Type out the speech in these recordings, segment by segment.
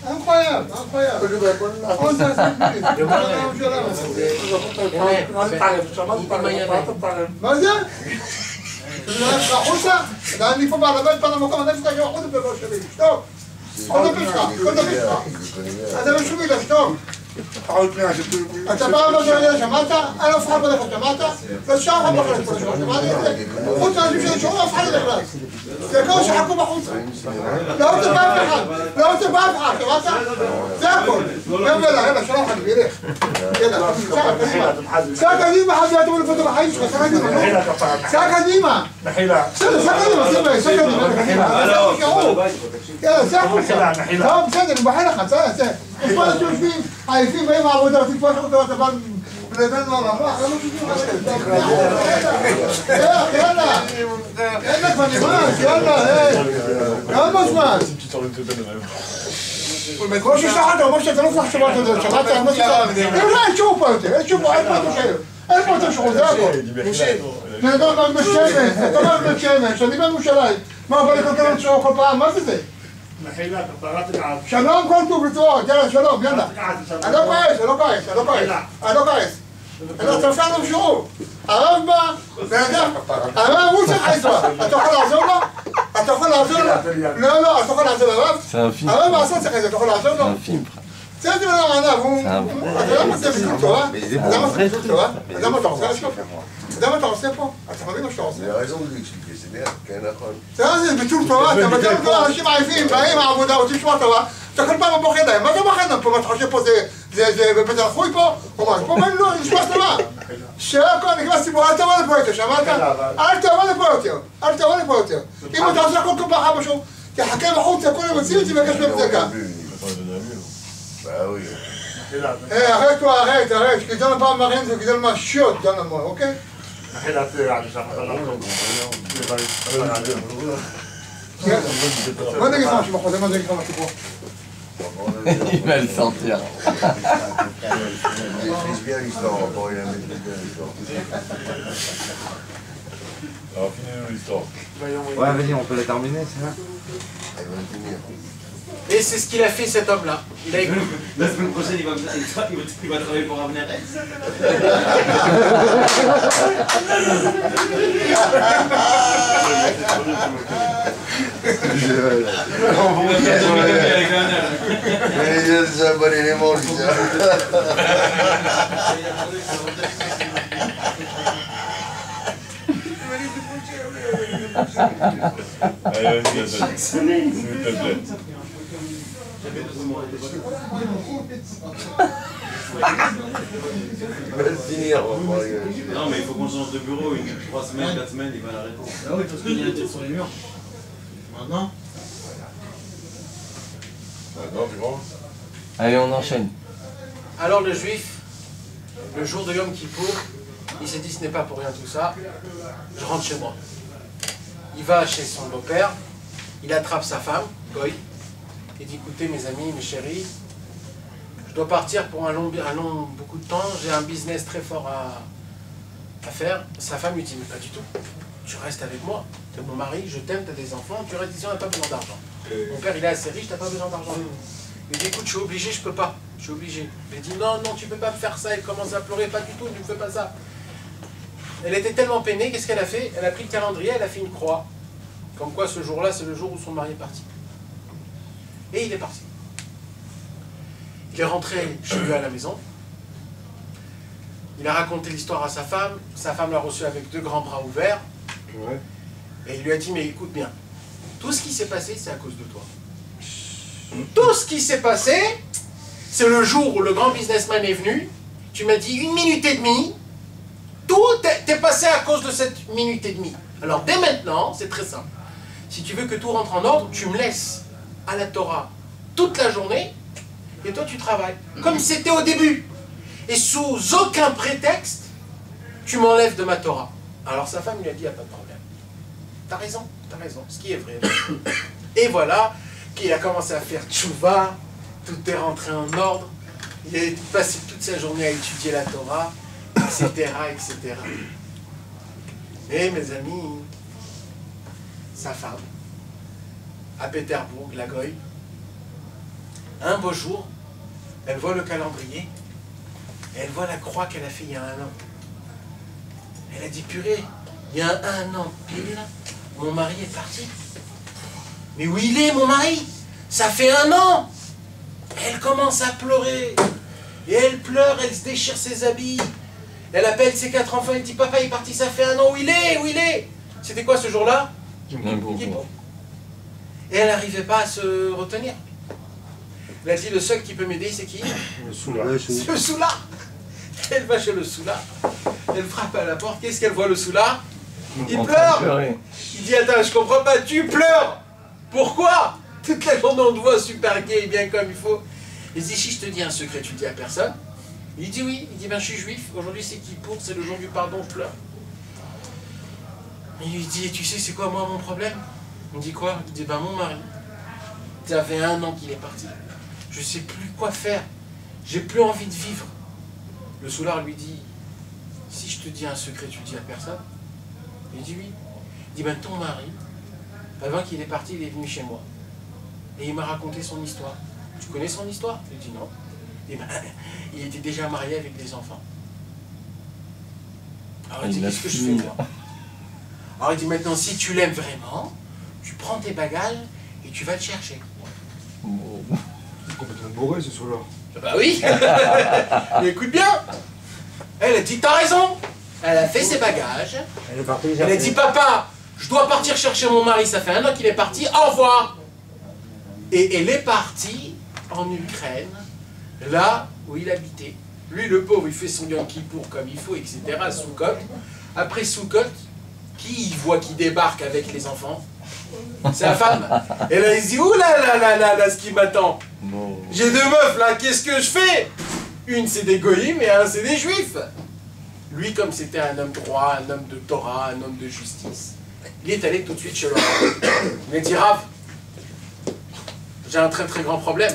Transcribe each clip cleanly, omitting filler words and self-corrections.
incroyable, incroyable. מה זה? החוצה, אני פה בעלבית פעם במקום, אני אפתח עוד דבר שלי, שתוק. עוד דבר שלך, עוד דבר שלך. אתה לא שובי לה, שתוק. אתה פעם לא שואל, שמעת? אין אף אחד בלך, שמעת? ושאר אחד בלך פה, שמעת את זה? חוץ לאנשים שאני שומע, אף אחד לא נכנס. זה הכל שחכו בחוצה. לא רוצה באף אחד, לא רוצה באף אחד, שמעת? זה הכל. יאללה, שלום חביב, ילך. יאללה, סע קדימה, חביב, אתה אומר לפתור בחיים שלך, סע קדימה, סע קדימה. בסדר, סע קדימה, סע קדימה. יאללה, סע החוצה. טוב, בסדר, אני בחר לך, סע. יש פה אנשים יושבים, עייפים, באים מהעבודה, רוצים לפתוח אותו, אתה בא לבנו הרבח, לא משהו יאללה, יאללה, כבר נמאס, יאללה, כמה זמן? כמו ששלחת, הוא אומר שאתה לא צריך לשמוע את זה, שמעת? אין שוב פה יותר, אין שוב פה, אין פה יותר שחור, זה הכל. אתה אומר בשמש, אתה אומר בשמש, אני בירושלים, מה בא לקרקר שחור כל פעם, מה זה? שלום כל טוב לצורות, יאללה שלום, יאללה. אני לא כועס, אני לא כועס, אני לא כועס, אני לא כועס. אתה צרפת לו בשיעור. הרב בא, הרב הוא צריך לנסוע. אתה יכול לעזור לו? אתה יכול לעזור לו? לא, אתה יכול לעזור לרב? הרב מעשה צריך את זה, אתה יכול לעזור לו? זה בן הרענב, אתה יודע מה זה ביטול תורה? אתה יודע מה זה ביטול תורה? אתה יודע מה אתה עושה לשקוף? אתה יודע מה אתה עושה פה? אתה מבין מה שאתה עושה? זה ביטול תורה, אתה ביטול תורה, אנשים עייפים, באים מהעבודה, רוצים לשמוע תורה, אתה כל פעם בוחד להם, מה זה בוחד להם פה? מה אתה חושב פה זה בבית הלכוי פה? או מה? פה באים לא, נשמע תורה. שהכל נגמר סיפור, אל תבוא לפה יותר, שמעת? אל תבוא לפה יותר, אל תבוא לפה יותר. אם אתה עושה כל פעם משהו, תחכה בחוץ, כולם יוצאים אותי ויבקש מהם צדקה. arrête, que donne pas marine, que donne ma chiotte, donne-moi, ok? Il va le sentir. Alors, finis-nous l'histoire. Ouais, vas-y, on peut la terminer, c'est ça? Et c'est ce qu'il a fait cet homme-là. Il a écouté. La semaine prochaine, il va travailler pour Avner. Allez, vas-y, s'il te plaît. Non, mais il faut qu'on change de bureau. 3 semaines, 4 semaines, il va l'arrêter. Ah oui, parce qu'il y a un tir sur les murs. Maintenant. Maintenant, tu vois. Allez, on enchaîne. Alors le juif, le jour de Yom Kippour, il s'est dit ce n'est pas pour rien tout ça, je rentre chez moi. Il va chez son beau-père, il attrape sa femme, Goy, et dit écoutez mes amis, mes chéris, je dois partir pour un long beaucoup de temps, j'ai un business très fort à faire. Sa femme lui dit mais pas du tout, tu restes avec moi, tu es mon mari, je t'aime, tu as des enfants, tu restes ici, on n'a pas besoin d'argent. Mon père il est assez riche, tu n'as pas besoin d'argent. Il dit écoute, je suis obligé, je peux pas, je suis obligé. Il dit non, tu peux pas me faire ça, elle commence à pleurer, pas du tout, ne me fais pas ça. Elle était tellement peinée, qu'est-ce qu'elle a fait? Elle a pris le calendrier, elle a fait une croix. Comme quoi ce jour-là, c'est le jour où son mari est parti. Et il est parti. Il est rentré chez lui à la maison. Il a raconté l'histoire à sa femme l'a reçu avec 2 grands bras ouverts. Ouais. Et il lui a dit, mais écoute bien, tout ce qui s'est passé, c'est à cause de toi. Tout ce qui s'est passé, c'est le jour où le grand businessman est venu, tu m'as dit 1 minute et demie, tout est passé à cause de cette 1 minute et demie. Alors dès maintenant, c'est très simple. Si tu veux que tout rentre en ordre, tu me laisses à la Torah toute la journée, et toi tu travailles, comme c'était au début. Et sous aucun prétexte, tu m'enlèves de ma Torah. Alors sa femme lui a dit, il n'y a pas de problème. T'as raison, ce qui est vrai. Et voilà, qu'il a commencé à faire tchouva, tout est rentré en ordre, il a passé toute sa journée à étudier la Torah, etc., etc. Et mes amis, sa femme à Pétersbourg, la Goy. Un beau jour, elle voit le calendrier, et elle voit la croix qu'elle a fait il y a 1 an. Elle a dit, purée, il y a 1 an pile, mon mari est parti. Mais où il est, mon mari? Ça fait 1 an. Elle commence à pleurer. Et elle pleure, elle se déchire ses habits. Elle appelle ses 4 enfants, elle dit, papa il est parti, ça fait 1 an, où il est? Où il est? C'était quoi ce jour-là? Kippour. Et elle n'arrivait pas à se retenir. Elle a dit, le seul qui peut m'aider, c'est qui? Le soulard. C'est le soulard. Elle va chez le soulard. Elle frappe à la porte. Qu'est-ce qu'elle voit, le soulard? Il pleure. Il dit, attends, je comprends pas, tu pleures. Pourquoi? Toute la journée, on te voit super gay, bien comme il faut. Il dit, si je te dis un secret, tu le dis à personne? Il dit oui. Il dit, ben je suis juif. Aujourd'hui, c'est Kippour, c'est le jour du pardon, je pleure. Il lui dit, et tu sais, c'est quoi, moi, mon problème? Il me dit quoi? Il dit, ben mon mari, ça fait 1 an qu'il est parti. Je sais plus quoi faire. J'ai plus envie de vivre. Le soulard lui dit, si je te dis un secret, tu le dis à personne? Il dit oui. Il dit, ben ton mari, avant qu'il est parti, il est venu chez moi. Et il m'a raconté son histoire. Tu connais son histoire? Il dit non. Et ben, il était déjà marié avec des enfants. Alors il dit, qu'est-ce que je fais là? Alors il dit, maintenant, si tu l'aimes vraiment, tu prends tes bagages et tu vas le chercher. C'est complètement bourré ce soir-là. Bah oui. Mais écoute bien. Elle a dit, t'as raison. Elle a fait ses bagages. Elle est partie. Elle a dit, papa, je dois partir chercher mon mari, ça fait 1 an qu'il est parti, au revoir. Et elle est partie en Ukraine, là où il habitait. Lui, le pauvre, il fait son Yom Kippour comme il faut, etc. Soukot. Après Soukot, qui il voit qui débarque avec les enfants? C'est la femme. Et là, il dit, ouh là, ce qui m'attend. J'ai 2 meufs là, qu'est-ce que je fais? Une c'est des goïms et un c'est des juifs. Lui, comme c'était un homme droit, un homme de Torah, un homme de justice, il est allé tout de suite chez le Rav. Il m'a dit, Rav, j'ai un très très grand problème.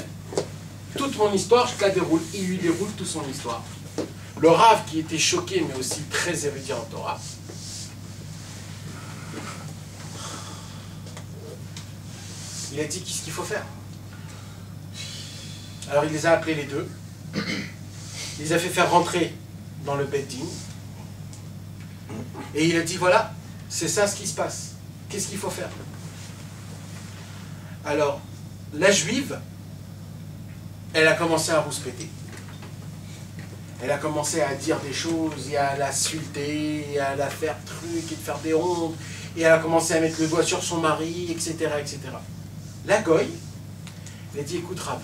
Toute mon histoire, je la déroule. Il lui déroule toute son histoire. Le Rav, qui était choqué, mais aussi très érudit en Torah, il a dit, qu'est-ce qu'il faut faire? Alors il les a appelés les deux. Il les a fait faire rentrer dans le Beit Din. Et il a dit, voilà, c'est ça ce qui se passe. Qu'est-ce qu'il faut faire? Alors, la juive, elle a commencé à rouspéter. Elle a commencé à dire des choses, et à l'insulter, et à la faire truc, et de faire des hontes, et elle a commencé à mettre le doigt sur son mari, etc., etc. La Goy, elle a dit, écoute Rav,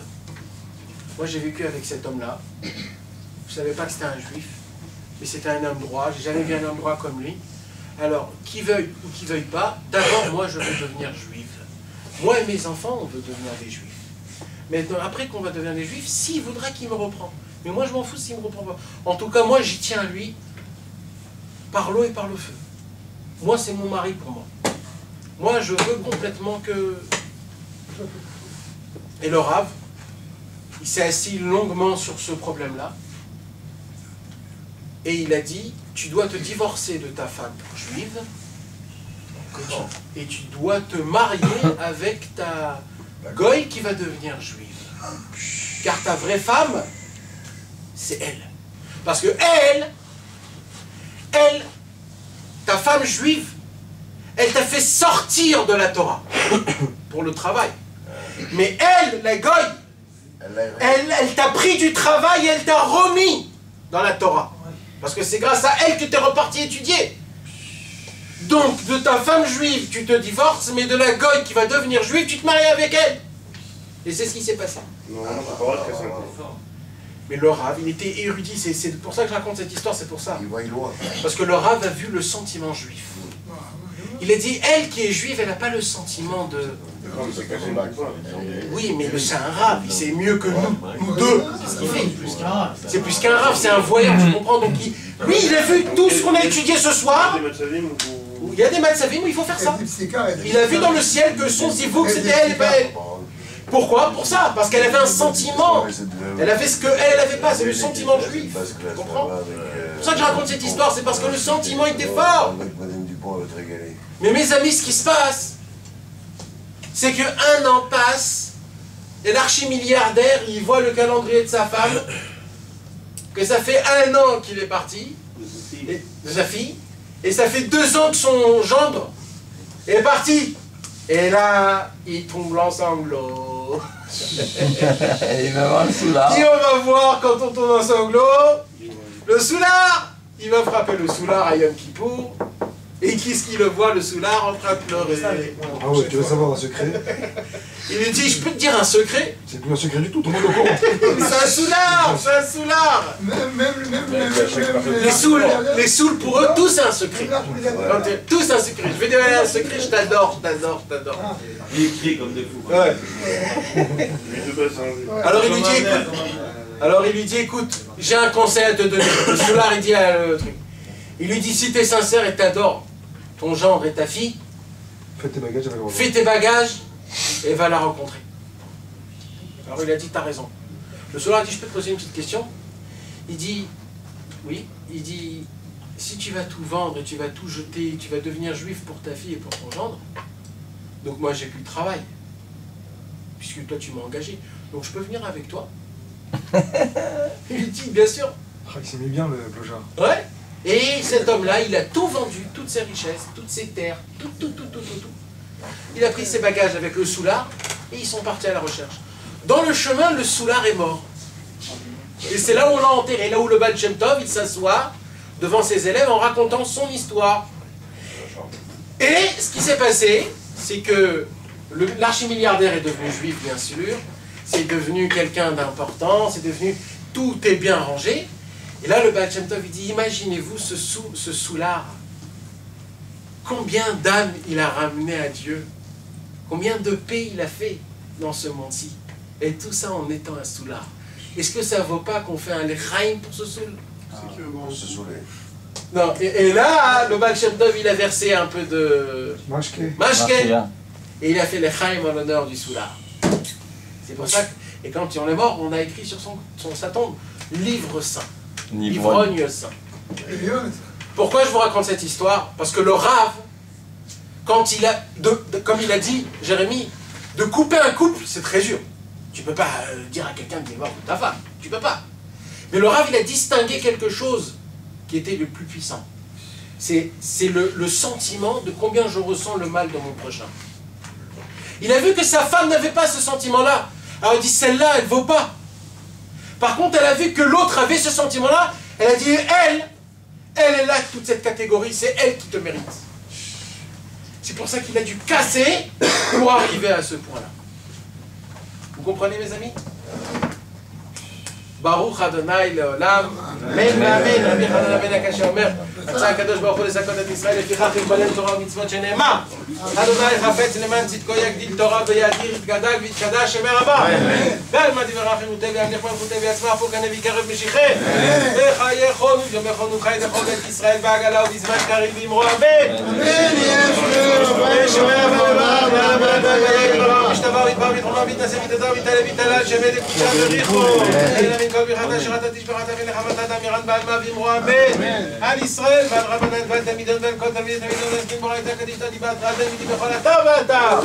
moi j'ai vécu avec cet homme-là, je ne savais pas que c'était un juif, mais c'était un homme droit, j'ai jamais vu un homme droit comme lui. Alors, qui veuille ou qui veuille pas, d'abord moi je veux devenir juif. Moi et mes enfants, on veut devenir des juifs. Mais après qu'on va devenir des juifs, s'il voudra qu'il me reprend. Mais moi je m'en fous s'il me reprend pas. En tout cas, moi j'y tiens à lui, par l'eau et par le feu. Moi c'est mon mari pour moi. Moi je veux complètement que... Et le Rav, il s'est assis longuement sur ce problème-là. Et il a dit, tu dois te divorcer de ta femme juive et tu dois te marier avec ta goy qui va devenir juive. Car ta vraie femme, c'est elle. Parce que elle, ta femme juive, elle t'a fait sortir de la Torah pour le travail. Mais elle, la goy, elle t'a pris du travail et elle t'a remis dans la Torah. Parce que c'est grâce à elle que tu es reparti étudier. Donc, de ta femme juive, tu te divorces, mais de la goy qui va devenir juive, tu te maries avec elle. Et c'est ce qui s'est passé. Non, c'est pas vrai que c'est un Mais le Rav, il était érudit, c'est pour ça que je raconte cette histoire, c'est pour ça. Parce que le Rav a vu le sentiment juif. Il a dit, elle qui est juive, elle n'a pas le sentiment de... Oui, mais c'est un Rav, il sait mieux que nous deux. C'est ce qu'il fait. C'est plus qu'un Rav, c'est un voyant, tu comprends? Donc lui, il a vu tout ce qu'on a étudié ce soir. Il y a des matzavim où il faut faire ça. Il a vu dans le ciel que son zivouk, c'était elle et pas elle. Pourquoi? Pour ça, parce qu'elle avait un sentiment. Elle avait ce qu'elle n'avait pas, c'est le sentiment juif. Tu comprends? C'est pour ça que je raconte cette histoire, c'est parce que le sentiment était fort. Mais mes amis, ce qui se passe, c'est qu'un an passe, et l'archimilliardaire, il voit le calendrier de sa femme, que ça fait 1 an qu'il est parti, de sa fille, et ça fait 2 ans que son gendre est parti. Et là, il tombe en sanglots. Il va voir le soulard. Qui on va voir quand on tombe en sanglots? Le soulard. Il va frapper le soulard à Yom Kippour. Et qu'est-ce qu'il le voit, le soulard, en train de pleurer? Ah ouais, tu veux savoir un secret? Il lui dit, je peux te dire un secret? C'est plus un secret du tout, tout le monde est au courant. C'est un soulard, c'est un soulard. Les souls, pour eux, tous c'est un secret. Tous un secret. Je vais dire un secret, je t'adore, je t'adore, je t'adore. Il écrit comme des fous. Ouais. Lui, de base, hein. Alors il lui dit, écoute, j'ai un conseil à te donner. Le soulard, il dit le truc. Il lui dit, si t'es sincère et t'adores ton gendre et ta fille, Fais tes bagages avec fais tes bagages et va la rencontrer. Alors il a dit, t'as raison. Le soulard a dit, je peux te poser une petite question? Il dit, oui. Il dit, si tu vas tout vendre et tu vas tout jeter, tu vas devenir juif pour ta fille et pour ton gendre, donc moi j'ai plus de travail, puisque toi tu m'as engagé, donc je peux venir avec toi? Il lui dit, bien sûr. Ah, il s'aimait bien le clochard. Ouais. Et cet homme-là, il a tout vendu, toutes ses richesses, toutes ses terres, tout. Il a pris ses bagages avec le soulard et ils sont partis à la recherche. Dans le chemin, le soulard est mort. Et c'est là où on l'a enterré, là où le Baal Shem Tov, il s'assoit devant ses élèves en racontant son histoire. Et ce qui s'est passé, c'est que l'archimilliardaire est devenu juif, bien sûr. C'est devenu quelqu'un d'important, c'est devenu... Tout est bien rangé. Et là, le Baal Shem Tov, il dit, imaginez-vous ce soulard. Combien d'âmes il a ramené à Dieu? Combien de paix il a fait dans ce monde-ci? Et tout ça en étant un soulard. Est-ce que ça ne vaut pas qu'on fait un lechaim pour ce soul? Se saouler. Non, et là, le Baal Shem Tov, il a versé un peu de... Mashke. Mashke. Et il a fait lechaim en l'honneur du soulard. C'est pour ça que... Et quand il en est mort, on a écrit sur sa tombe, livre saint. Ivrogne saint. Pourquoi je vous raconte cette histoire? Parce que le Rav, quand il a, comme il a dit, Jérémie, de couper un couple, c'est très dur. Tu ne peux pas dire à quelqu'un de divorcer de ta femme. Tu ne peux pas. Mais le Rav, il a distingué quelque chose qui était le plus puissant. C'est le sentiment de combien je ressens le mal de mon prochain. Il a vu que sa femme n'avait pas ce sentiment-là. Alors il dit, celle-là, elle ne vaut pas. Par contre, elle a vu que l'autre avait ce sentiment-là. Elle a dit, elle est là, toute cette catégorie, c'est elle qui te mérite. C'est pour ça qu'il a dû casser pour arriver à ce point-là. Vous comprenez, mes amis? Baruch Adonai Leolam, Amen, Amen, Rabbi Hanan ben Akashia Omer, רצה הקדוש ברוך הוא לזכות את ישראל, לפיכך יתפלל תורה ומצוות שנאמר, אדוני חפץ למען צדקו יגדיל תורה ויאדיר יתגדל ויתקדש שמי רבה, ועל מה דברה חירותי וימליך מלכותי ויצמח פורקנה ויקרב משיחי, וחייכון ויומכון וחי דחוג את ישראל בעגלה ובזמן קריב ואמרו אמן, ושומע ואומר ועמד ויגל רב משתבר ויתבר ויתרומה ויתנסה ויתזר ויתעלה ויתעלל שמי דקודשה וריחו, אלא מן כל ברכת אשרת תשבחת ונחמת אמירן בעל מה ואמרו אמן, על ישראל ועל רבנן ועל תלמידון ועל כל תלמידי תלמידון ועל ברייתא קדישתא דיבת רעדן ודי בכל אתה ואתה